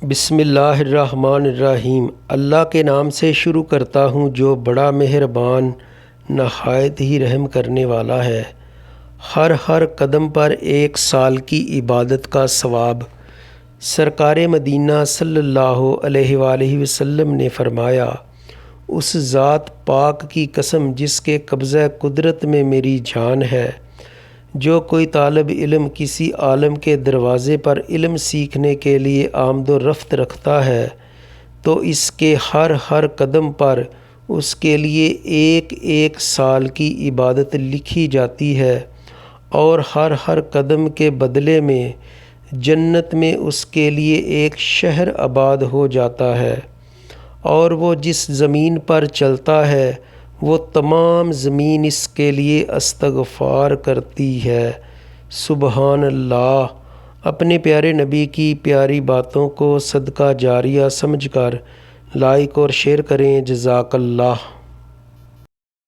بسم اللہ الرحمن الرحیم۔ اللہ کے نام سے شروع کرتا ہوں جو بڑا مہربان نہایت ہی رحم کرنے والا ہے۔ ہر قدم پر 1 سال کی عبادت کا ثواب۔ سرکار مدینہ صلی اللہ علیہ وآلہ وسلم نے فرمایا، اس ذات پاک کی قسم جس کے قبضہ قدرت میں میری جان ہے، جو کوئی طالب علم کسی عالم کے دروازے پر علم سیکھنے کے لیے آمد و رفت رکھتا ہے تو اس کے ہر قدم پر اس کے لیے 1 سال کی عبادت لکھی جاتی ہے، اور ہر قدم کے بدلے میں جنت میں اس کے لیے ایک شہر آباد ہو جاتا ہے، اور وہ جس زمین پر چلتا ہے وہ تمام زمین اس کے لیے استغفار کرتی ہے۔ سبحان اللہ۔ اپنے پیارے نبی کی پیاری باتوں کو صدقہ جاریہ سمجھ کر لائک اور شیئر کریں۔ جزاک اللہ۔